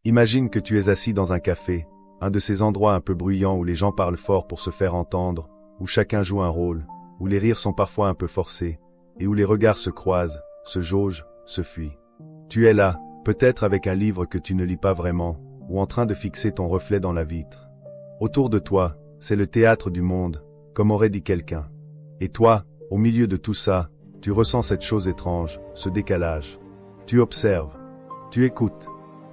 Imagine que tu es assis dans un café, un de ces endroits un peu bruyants où les gens parlent fort pour se faire entendre, où chacun joue un rôle, où les rires sont parfois un peu forcés, et où les regards se croisent, se jaugent, se fuient. Tu es là, peut-être avec un livre que tu ne lis pas vraiment, ou en train de fixer ton reflet dans la vitre. Autour de toi, c'est le théâtre du monde, comme aurait dit quelqu'un. Et toi, au milieu de tout ça, tu ressens cette chose étrange, ce décalage. Tu observes, tu écoutes.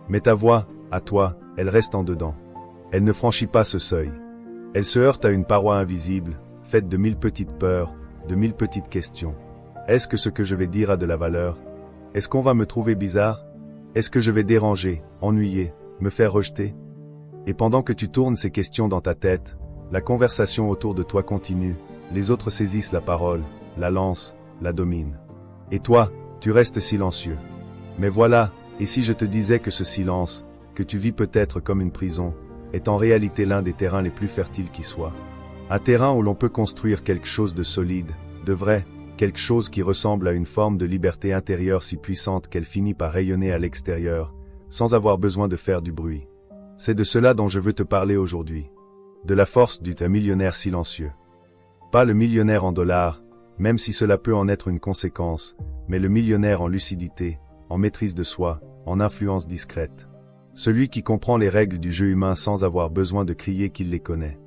Mais ta voix, à toi, elle reste en dedans. Elle ne franchit pas ce seuil. Elle se heurte à une paroi invisible, faite de 1000 petites peurs, de 1000 petites questions. Est-ce que ce que je vais dire a de la valeur? Est-ce qu'on va me trouver bizarre? Est-ce que je vais déranger, ennuyer, me faire rejeter? Et pendant que tu tournes ces questions dans ta tête, la conversation autour de toi continue, les autres saisissent la parole, la lancent, la dominent. Et toi, tu restes silencieux. Mais voilà, et si je te disais que ce silence, que tu vis peut-être comme une prison, est en réalité l'un des terrains les plus fertiles qui soient. Un terrain où l'on peut construire quelque chose de solide, de vrai, quelque chose qui ressemble à une forme de liberté intérieure si puissante qu'elle finit par rayonner à l'extérieur, sans avoir besoin de faire du bruit. C'est de cela dont je veux te parler aujourd'hui. De la force du millionnaire silencieux. Pas le millionnaire en dollars, même si cela peut en être une conséquence, mais le millionnaire en lucidité, en maîtrise de soi, en influence discrète. Celui qui comprend les règles du jeu humain sans avoir besoin de crier qu'il les connaît.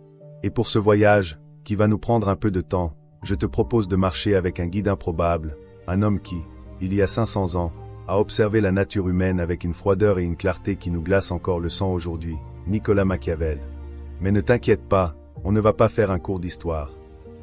Et pour ce voyage, qui va nous prendre un peu de temps, je te propose de marcher avec un guide improbable, un homme qui, il y a 500 ans, a observé la nature humaine avec une froideur et une clarté qui nous glacent encore le sang aujourd'hui, Nicolas Machiavel. Mais ne t'inquiète pas, on ne va pas faire un cours d'histoire.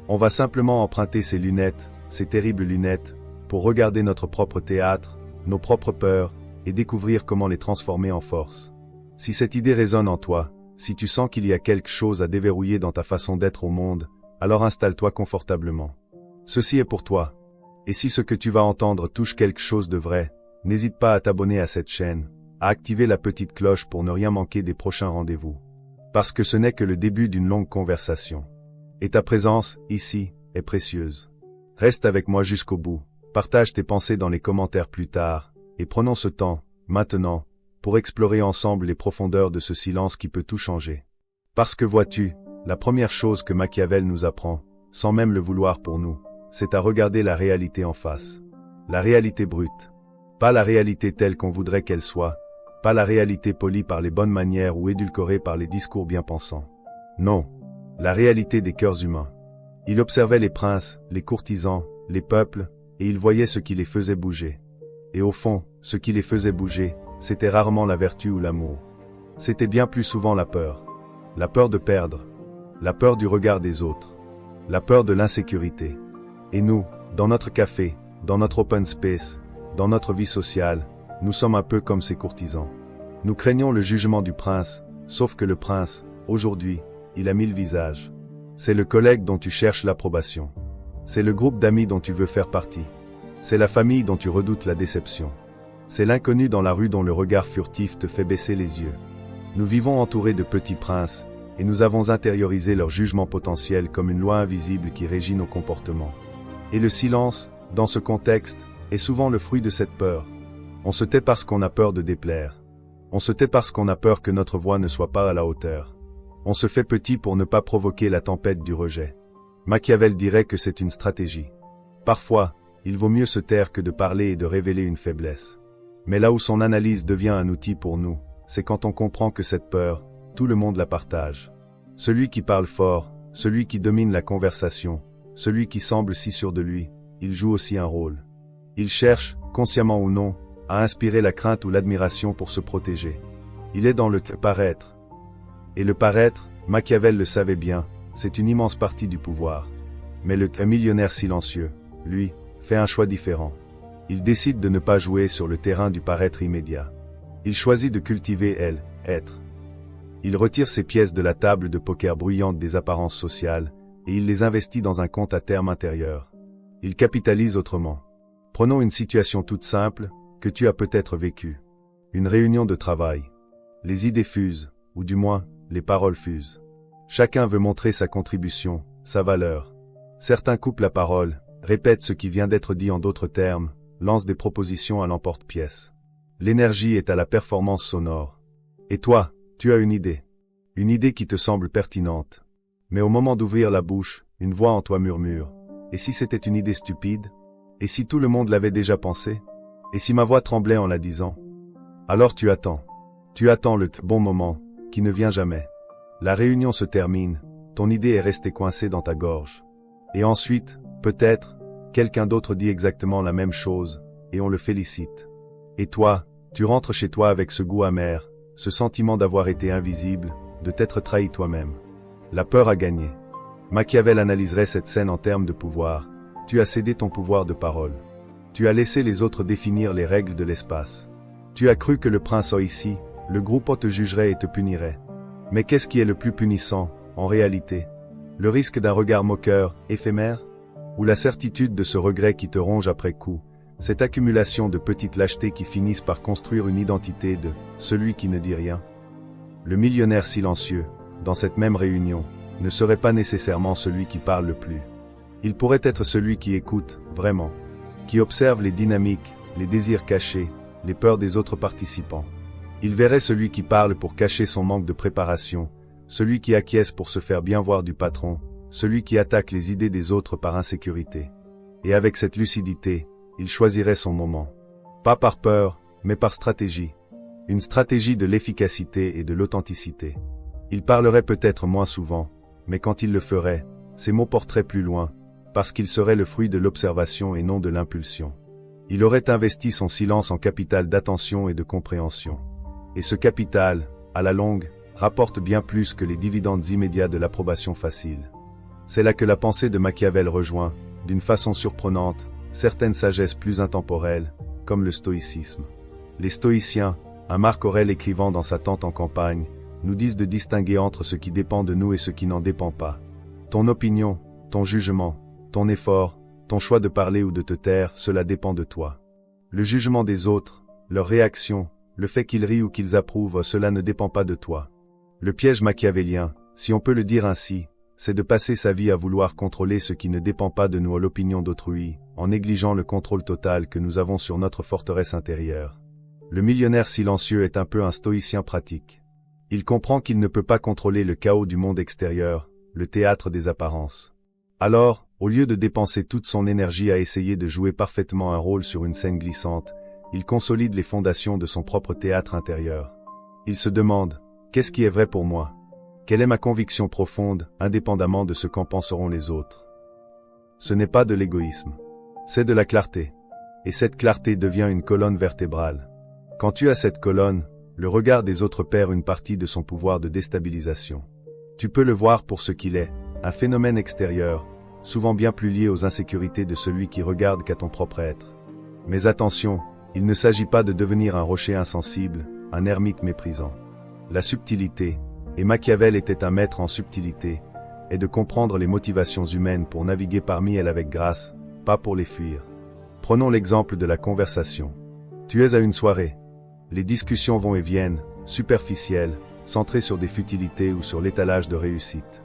On va simplement emprunter ces lunettes, ces terribles lunettes, pour regarder notre propre théâtre, nos propres peurs, et découvrir comment les transformer en force. Si cette idée résonne en toi, si tu sens qu'il y a quelque chose à déverrouiller dans ta façon d'être au monde, alors installe-toi confortablement. Ceci est pour toi. Et si ce que tu vas entendre touche quelque chose de vrai, n'hésite pas à t'abonner à cette chaîne, à activer la petite cloche pour ne rien manquer des prochains rendez-vous. Parce que ce n'est que le début d'une longue conversation. Et ta présence, ici, est précieuse. Reste avec moi jusqu'au bout, partage tes pensées dans les commentaires plus tard, et prenons ce temps, maintenant, pour explorer ensemble les profondeurs de ce silence qui peut tout changer. Parce que vois-tu, la première chose que Machiavel nous apprend, sans même le vouloir pour nous, c'est à regarder la réalité en face. La réalité brute. Pas la réalité telle qu'on voudrait qu'elle soit, pas la réalité polie par les bonnes manières ou édulcorée par les discours bien pensants. Non, la réalité des cœurs humains. Il observait les princes, les courtisans, les peuples, et il voyait ce qui les faisait bouger. Et au fond, ce qui les faisait bouger, c'était rarement la vertu ou l'amour. C'était bien plus souvent la peur. La peur de perdre. La peur du regard des autres. La peur de l'insécurité. Et nous, dans notre café, dans notre open space, dans notre vie sociale, nous sommes un peu comme ces courtisans. Nous craignons le jugement du prince, sauf que le prince, aujourd'hui, il a 1000 visages. C'est le collègue dont tu cherches l'approbation. C'est le groupe d'amis dont tu veux faire partie. C'est la famille dont tu redoutes la déception. C'est l'inconnu dans la rue dont le regard furtif te fait baisser les yeux. Nous vivons entourés de petits princes, et nous avons intériorisé leur jugement potentiel comme une loi invisible qui régit nos comportements. Et le silence, dans ce contexte, est souvent le fruit de cette peur. On se tait parce qu'on a peur de déplaire. On se tait parce qu'on a peur que notre voix ne soit pas à la hauteur. On se fait petit pour ne pas provoquer la tempête du rejet. Machiavel dirait que c'est une stratégie. Parfois, il vaut mieux se taire que de parler et de révéler une faiblesse. Mais là où son analyse devient un outil pour nous, c'est quand on comprend que cette peur, tout le monde la partage. Celui qui parle fort, celui qui domine la conversation, celui qui semble si sûr de lui, il joue aussi un rôle. Il cherche, consciemment ou non, à inspirer la crainte ou l'admiration pour se protéger. Il est dans le paraître. Et le paraître, Machiavel le savait bien, c'est une immense partie du pouvoir. Mais le millionnaire silencieux, lui, fait un choix différent. Il décide de ne pas jouer sur le terrain du paraître immédiat. Il choisit de cultiver être. Il retire ses pièces de la table de poker bruyante des apparences sociales, et il les investit dans un compte à terme intérieur. Il capitalise autrement. Prenons une situation toute simple, que tu as peut-être vécue. Une réunion de travail. Les idées fusent, ou du moins, les paroles fusent. Chacun veut montrer sa contribution, sa valeur. Certains coupent la parole, répètent ce qui vient d'être dit en d'autres termes, lancent des propositions à l'emporte-pièce. L'énergie est à la performance sonore. Et toi, tu as une idée. Une idée qui te semble pertinente. Mais au moment d'ouvrir la bouche, une voix en toi murmure. Et si c'était une idée stupide? Et si tout le monde l'avait déjà pensé? Et si ma voix tremblait en la disant? Alors tu attends. Tu attends le bon moment, qui ne vient jamais. La réunion se termine, ton idée est restée coincée dans ta gorge. Et ensuite, peut-être, quelqu'un d'autre dit exactement la même chose, et on le félicite. Et toi, tu rentres chez toi avec ce goût amer, ce sentiment d'avoir été invisible, de t'être trahi toi-même. La peur a gagné. Machiavel analyserait cette scène en termes de pouvoir. Tu as cédé ton pouvoir de parole. Tu as laissé les autres définir les règles de l'espace. Tu as cru que le prince ici, le groupe te jugerait et te punirait. Mais qu'est-ce qui est le plus punissant, en réalité? Le risque d'un regard moqueur, éphémère? Ou la certitude de ce regret qui te ronge après coup, cette accumulation de petites lâchetés qui finissent par construire une identité de « celui qui ne dit rien ». Le millionnaire silencieux, dans cette même réunion, ne serait pas nécessairement celui qui parle le plus. Il pourrait être celui qui écoute, vraiment, qui observe les dynamiques, les désirs cachés, les peurs des autres participants. Il verrait celui qui parle pour cacher son manque de préparation, celui qui acquiesce pour se faire bien voir du patron, celui qui attaque les idées des autres par insécurité. Et avec cette lucidité, il choisirait son moment. Pas par peur, mais par stratégie. Une stratégie de l'efficacité et de l'authenticité. Il parlerait peut-être moins souvent, mais quand il le ferait, ses mots porteraient plus loin, parce qu'il serait le fruit de l'observation et non de l'impulsion. Il aurait investi son silence en capital d'attention et de compréhension. Et ce capital, à la longue, rapporte bien plus que les dividendes immédiats de l'approbation facile. C'est là que la pensée de Machiavel rejoint, d'une façon surprenante, certaines sagesses plus intemporelles, comme le stoïcisme. Les stoïciens, un Marc Aurèle écrivant dans sa tente en campagne, nous disent de distinguer entre ce qui dépend de nous et ce qui n'en dépend pas. Ton opinion, ton jugement, ton effort, ton choix de parler ou de te taire, cela dépend de toi. Le jugement des autres, leur réaction, le fait qu'ils rient ou qu'ils approuvent, cela ne dépend pas de toi. Le piège machiavélien, si on peut le dire ainsi, c'est de passer sa vie à vouloir contrôler ce qui ne dépend pas de nous à l'opinion d'autrui, en négligeant le contrôle total que nous avons sur notre forteresse intérieure. Le millionnaire silencieux est un peu un stoïcien pratique. Il comprend qu'il ne peut pas contrôler le chaos du monde extérieur, le théâtre des apparences. Alors, au lieu de dépenser toute son énergie à essayer de jouer parfaitement un rôle sur une scène glissante, il consolide les fondations de son propre théâtre intérieur. Il se demande, qu'est-ce qui est vrai pour moi? Quelle est ma conviction profonde, indépendamment de ce qu'en penseront les autres? Ce n'est pas de l'égoïsme. C'est de la clarté. Et cette clarté devient une colonne vertébrale. Quand tu as cette colonne, le regard des autres perd une partie de son pouvoir de déstabilisation. Tu peux le voir pour ce qu'il est, un phénomène extérieur, souvent bien plus lié aux insécurités de celui qui regarde qu'à ton propre être. Mais attention, il ne s'agit pas de devenir un rocher insensible, un ermite méprisant. La subtilité, et Machiavel était un maître en subtilité, est de comprendre les motivations humaines pour naviguer parmi elles avec grâce, pas pour les fuir. Prenons l'exemple de la conversation. Tu es à une soirée. Les discussions vont et viennent, superficielles, centrées sur des futilités ou sur l'étalage de réussite.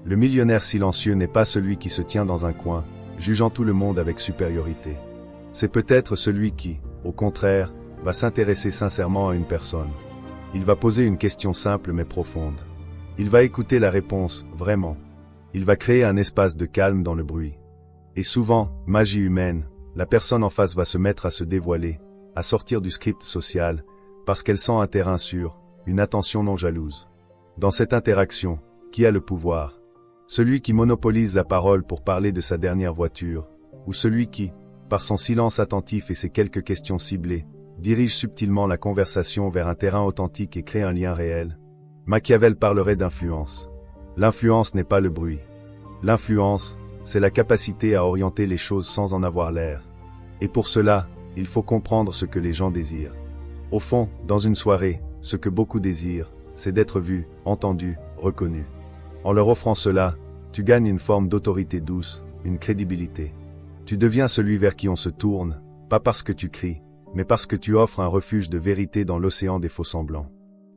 Le millionnaire silencieux n'est pas celui qui se tient dans un coin, jugeant tout le monde avec supériorité. C'est peut-être celui qui, au contraire, va s'intéresser sincèrement à une personne. Il va poser une question simple mais profonde. Il va écouter la réponse, vraiment. Il va créer un espace de calme dans le bruit. Et souvent, magie humaine, la personne en face va se mettre à se dévoiler, à sortir du script social, parce qu'elle sent un terrain sûr, une attention non jalouse. Dans cette interaction, qui a le pouvoir? Celui qui monopolise la parole pour parler de sa dernière voiture, ou celui qui, par son silence attentif et ses quelques questions ciblées, dirige subtilement la conversation vers un terrain authentique et crée un lien réel? Machiavel parlerait d'influence. L'influence n'est pas le bruit. L'influence, c'est la capacité à orienter les choses sans en avoir l'air. Et pour cela, il faut comprendre ce que les gens désirent. Au fond, dans une soirée, ce que beaucoup désirent, c'est d'être vu, entendu, reconnu. En leur offrant cela, tu gagnes une forme d'autorité douce, une crédibilité. Tu deviens celui vers qui on se tourne, pas parce que tu cries, mais parce que tu offres un refuge de vérité dans l'océan des faux-semblants.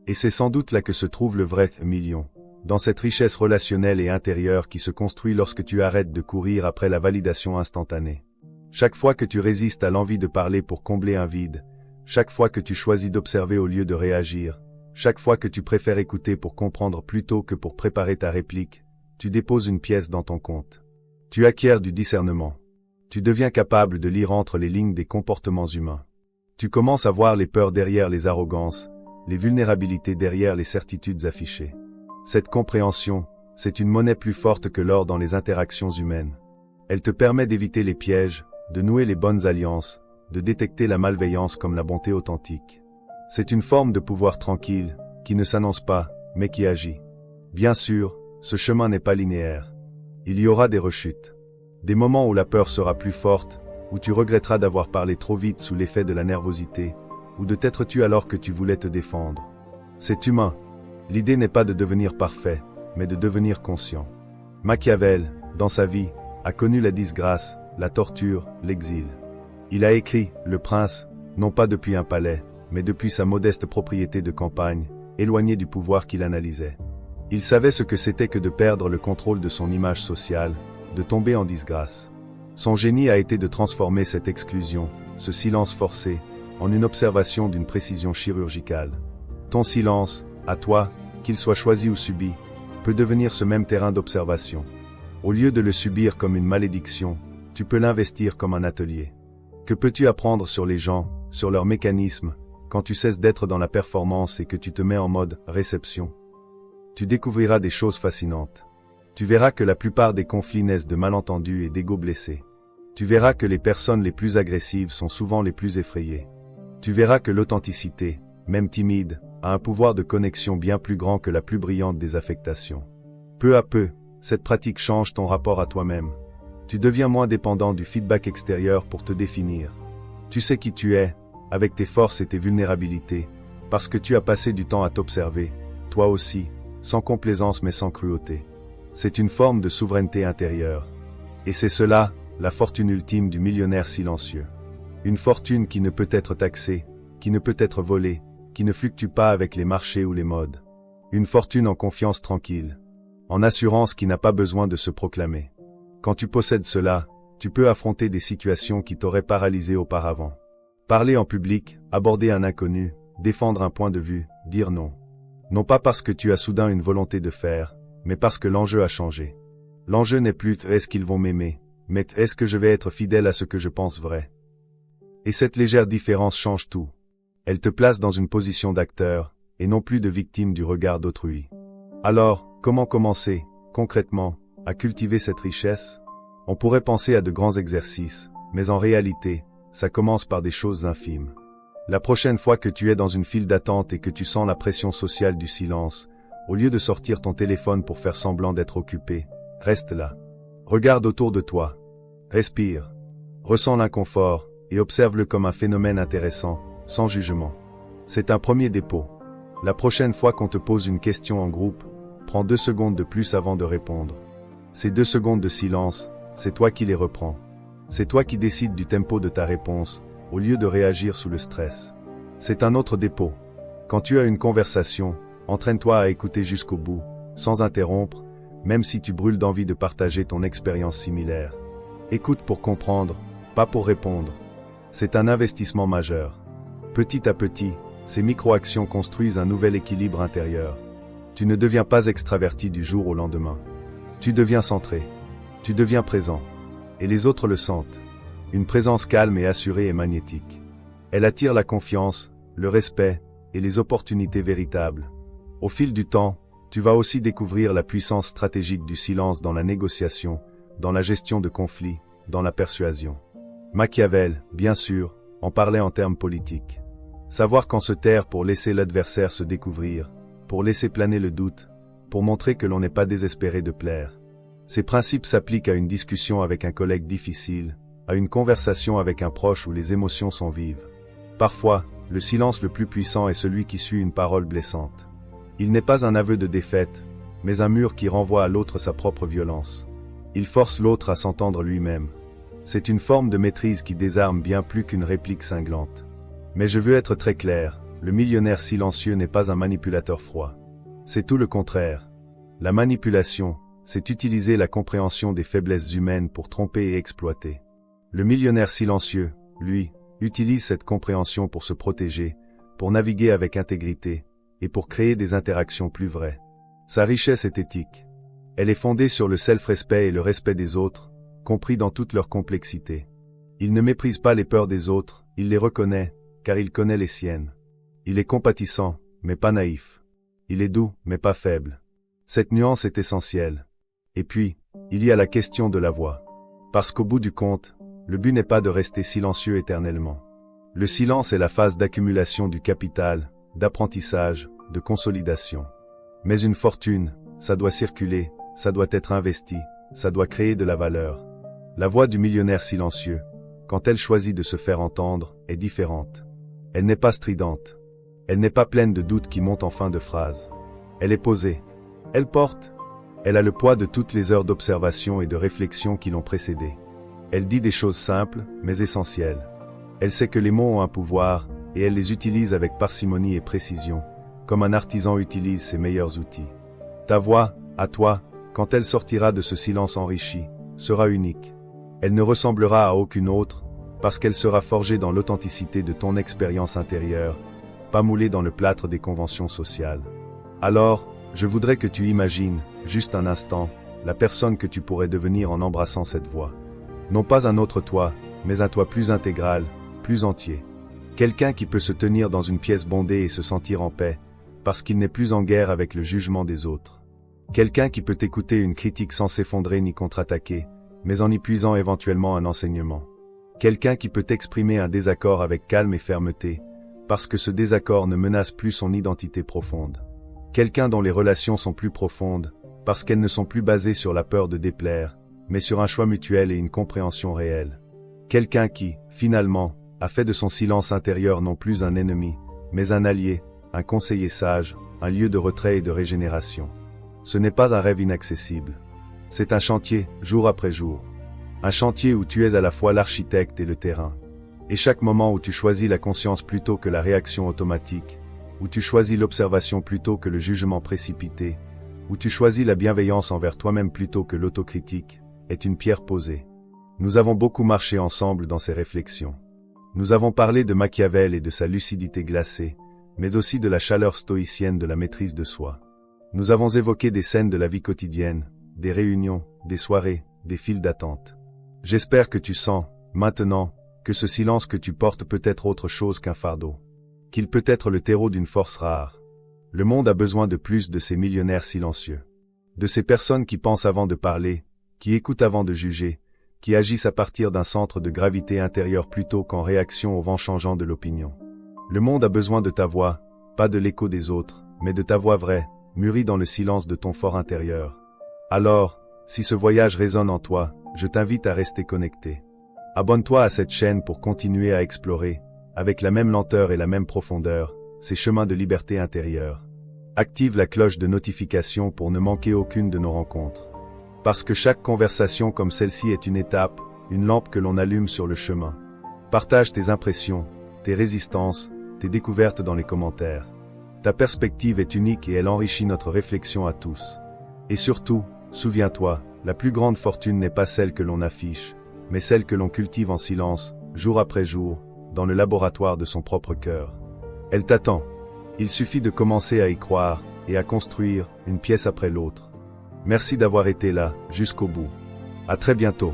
Et c'est sans doute là que se trouve le vrai million, dans cette richesse relationnelle et intérieure qui se construit lorsque tu arrêtes de courir après la validation instantanée. Chaque fois que tu résistes à l'envie de parler pour combler un vide, chaque fois que tu choisis d'observer au lieu de réagir, chaque fois que tu préfères écouter pour comprendre plutôt que pour préparer ta réplique, tu déposes une pièce dans ton compte. Tu acquiers du discernement. Tu deviens capable de lire entre les lignes des comportements humains. Tu commences à voir les peurs derrière les arrogances, les vulnérabilités derrière les certitudes affichées. Cette compréhension, c'est une monnaie plus forte que l'or dans les interactions humaines. Elle te permet d'éviter les pièges, de nouer les bonnes alliances, de détecter la malveillance comme la bonté authentique. C'est une forme de pouvoir tranquille, qui ne s'annonce pas, mais qui agit. Bien sûr, ce chemin n'est pas linéaire. Il y aura des rechutes. Des moments où la peur sera plus forte, où tu regretteras d'avoir parlé trop vite sous l'effet de la nervosité, ou de t'être tu alors que tu voulais te défendre. C'est humain. L'idée n'est pas de devenir parfait, mais de devenir conscient. Machiavel, dans sa vie, a connu la disgrâce, la torture, l'exil. Il a écrit « Le Prince », non pas depuis un palais, mais depuis sa modeste propriété de campagne, éloigné du pouvoir qu'il analysait. Il savait ce que c'était que de perdre le contrôle de son image sociale, de tomber en disgrâce. Son génie a été de transformer cette exclusion, ce silence forcé, en une observation d'une précision chirurgicale. Ton silence, à toi, qu'il soit choisi ou subi, peut devenir ce même terrain d'observation. Au lieu de le subir comme une malédiction, tu peux l'investir comme un atelier. Que peux-tu apprendre sur les gens, sur leurs mécanismes, quand tu cesses d'être dans la performance et que tu te mets en mode réception? Tu découvriras des choses fascinantes. Tu verras que la plupart des conflits naissent de malentendus et d'égos blessés. Tu verras que les personnes les plus agressives sont souvent les plus effrayées. Tu verras que l'authenticité, même timide, a un pouvoir de connexion bien plus grand que la plus brillante des affectations. Peu à peu, cette pratique change ton rapport à toi-même. Tu deviens moins dépendant du feedback extérieur pour te définir. Tu sais qui tu es, avec tes forces et tes vulnérabilités, parce que tu as passé du temps à t'observer, toi aussi, sans complaisance mais sans cruauté. C'est une forme de souveraineté intérieure. Et c'est cela, la fortune ultime du millionnaire silencieux. Une fortune qui ne peut être taxée, qui ne peut être volée, qui ne fluctue pas avec les marchés ou les modes. Une fortune en confiance tranquille, en assurance qui n'a pas besoin de se proclamer. Quand tu possèdes cela, tu peux affronter des situations qui t'auraient paralysé auparavant. Parler en public, aborder un inconnu, défendre un point de vue, dire non. Non pas parce que tu as soudain une volonté de faire, mais parce que l'enjeu a changé. L'enjeu n'est plus « est-ce qu'ils vont m'aimer ?» mais « est-ce que je vais être fidèle à ce que je pense vrai ?» Et cette légère différence change tout. Elle te place dans une position d'acteur, et non plus de victime du regard d'autrui. Alors, comment commencer, concrètement, à cultiver cette richesse? On pourrait penser à de grands exercices, mais en réalité, ça commence par des choses infimes. La prochaine fois que tu es dans une file d'attente et que tu sens la pression sociale du silence, au lieu de sortir ton téléphone pour faire semblant d'être occupé, reste là. Regarde autour de toi. Respire. Ressens l'inconfort, et observe-le comme un phénomène intéressant, sans jugement. C'est un premier dépôt. La prochaine fois qu'on te pose une question en groupe, prends 2 secondes de plus avant de répondre. Ces 2 secondes de silence, c'est toi qui les reprends. C'est toi qui décides du tempo de ta réponse, au lieu de réagir sous le stress. C'est un autre dépôt. Quand tu as une conversation, entraîne-toi à écouter jusqu'au bout, sans interrompre, même si tu brûles d'envie de partager ton expérience similaire. Écoute pour comprendre, pas pour répondre. C'est un investissement majeur. Petit à petit, ces micro-actions construisent un nouvel équilibre intérieur. Tu ne deviens pas extraverti du jour au lendemain. Tu deviens centré. Tu deviens présent. Et les autres le sentent. Une présence calme et assurée est magnétique. Elle attire la confiance, le respect et les opportunités véritables. Au fil du temps, tu vas aussi découvrir la puissance stratégique du silence dans la négociation, dans la gestion de conflits, dans la persuasion. Machiavel, bien sûr, en parlait en termes politiques. Savoir quand se taire pour laisser l'adversaire se découvrir, pour laisser planer le doute, pour montrer que l'on n'est pas désespéré de plaire. Ces principes s'appliquent à une discussion avec un collègue difficile, à une conversation avec un proche où les émotions sont vives. Parfois, le silence le plus puissant est celui qui suit une parole blessante. Il n'est pas un aveu de défaite, mais un mur qui renvoie à l'autre sa propre violence. Il force l'autre à s'entendre lui-même. C'est une forme de maîtrise qui désarme bien plus qu'une réplique cinglante. Mais je veux être très clair, le millionnaire silencieux n'est pas un manipulateur froid. C'est tout le contraire. La manipulation, c'est utiliser la compréhension des faiblesses humaines pour tromper et exploiter. Le millionnaire silencieux, lui, utilise cette compréhension pour se protéger, pour naviguer avec intégrité, et pour créer des interactions plus vraies. Sa richesse est éthique. Elle est fondée sur le self-respect et le respect des autres, compris dans toute leur complexité. Il ne méprise pas les peurs des autres, il les reconnaît, car il connaît les siennes. Il est compatissant, mais pas naïf. Il est doux, mais pas faible. Cette nuance est essentielle. Et puis, il y a la question de la voix. Parce qu'au bout du compte, le but n'est pas de rester silencieux éternellement. Le silence est la phase d'accumulation du capital, d'apprentissage, de consolidation. Mais une fortune, ça doit circuler, ça doit être investi, ça doit créer de la valeur. La voix du millionnaire silencieux, quand elle choisit de se faire entendre, est différente. Elle n'est pas stridente. Elle n'est pas pleine de doutes qui montent en fin de phrase. Elle est posée. Elle porte. Elle a le poids de toutes les heures d'observation et de réflexion qui l'ont précédée. Elle dit des choses simples, mais essentielles. Elle sait que les mots ont un pouvoir, et elle les utilise avec parcimonie et précision, comme un artisan utilise ses meilleurs outils. Ta voix, à toi, quand elle sortira de ce silence enrichi, sera unique. Elle ne ressemblera à aucune autre, parce qu'elle sera forgée dans l'authenticité de ton expérience intérieure, pas moulée dans le plâtre des conventions sociales. Alors, je voudrais que tu imagines, juste un instant, la personne que tu pourrais devenir en embrassant cette voix. Non pas un autre toi, mais un toi plus intégral, plus entier. Quelqu'un qui peut se tenir dans une pièce bondée et se sentir en paix, parce qu'il n'est plus en guerre avec le jugement des autres. Quelqu'un qui peut écouter une critique sans s'effondrer ni contre-attaquer, mais en y puisant éventuellement un enseignement. Quelqu'un qui peut exprimer un désaccord avec calme et fermeté, parce que ce désaccord ne menace plus son identité profonde. Quelqu'un dont les relations sont plus profondes, parce qu'elles ne sont plus basées sur la peur de déplaire, mais sur un choix mutuel et une compréhension réelle. Quelqu'un qui, finalement, a fait de son silence intérieur non plus un ennemi, mais un allié, un conseiller sage, un lieu de retrait et de régénération. Ce n'est pas un rêve inaccessible. C'est un chantier, jour après jour. Un chantier où tu es à la fois l'architecte et le terrain. Et chaque moment où tu choisis la conscience plutôt que la réaction automatique, où tu choisis l'observation plutôt que le jugement précipité, où tu choisis la bienveillance envers toi-même plutôt que l'autocritique, est une pierre posée. Nous avons beaucoup marché ensemble dans ces réflexions. Nous avons parlé de Machiavel et de sa lucidité glacée, mais aussi de la chaleur stoïcienne de la maîtrise de soi. Nous avons évoqué des scènes de la vie quotidienne, des réunions, des soirées, des files d'attente. J'espère que tu sens, maintenant, que ce silence que tu portes peut être autre chose qu'un fardeau. Qu'il peut être le terreau d'une force rare. Le monde a besoin de plus de ces millionnaires silencieux. De ces personnes qui pensent avant de parler, qui écoutent avant de juger, qui agissent à partir d'un centre de gravité intérieur plutôt qu'en réaction au vent changeant de l'opinion. Le monde a besoin de ta voix, pas de l'écho des autres, mais de ta voix vraie, mûrie dans le silence de ton fort intérieur. Alors, si ce voyage résonne en toi, je t'invite à rester connecté. Abonne-toi à cette chaîne pour continuer à explorer, avec la même lenteur et la même profondeur, ces chemins de liberté intérieure. Active la cloche de notification pour ne manquer aucune de nos rencontres. Parce que chaque conversation comme celle-ci est une étape, une lampe que l'on allume sur le chemin. Partage tes impressions, tes résistances, tes découvertes dans les commentaires. Ta perspective est unique et elle enrichit notre réflexion à tous. Et surtout, souviens-toi, la plus grande fortune n'est pas celle que l'on affiche, mais celle que l'on cultive en silence, jour après jour, dans le laboratoire de son propre cœur. Elle t'attend. Il suffit de commencer à y croire, et à construire, une pièce après l'autre. Merci d'avoir été là, jusqu'au bout. À très bientôt.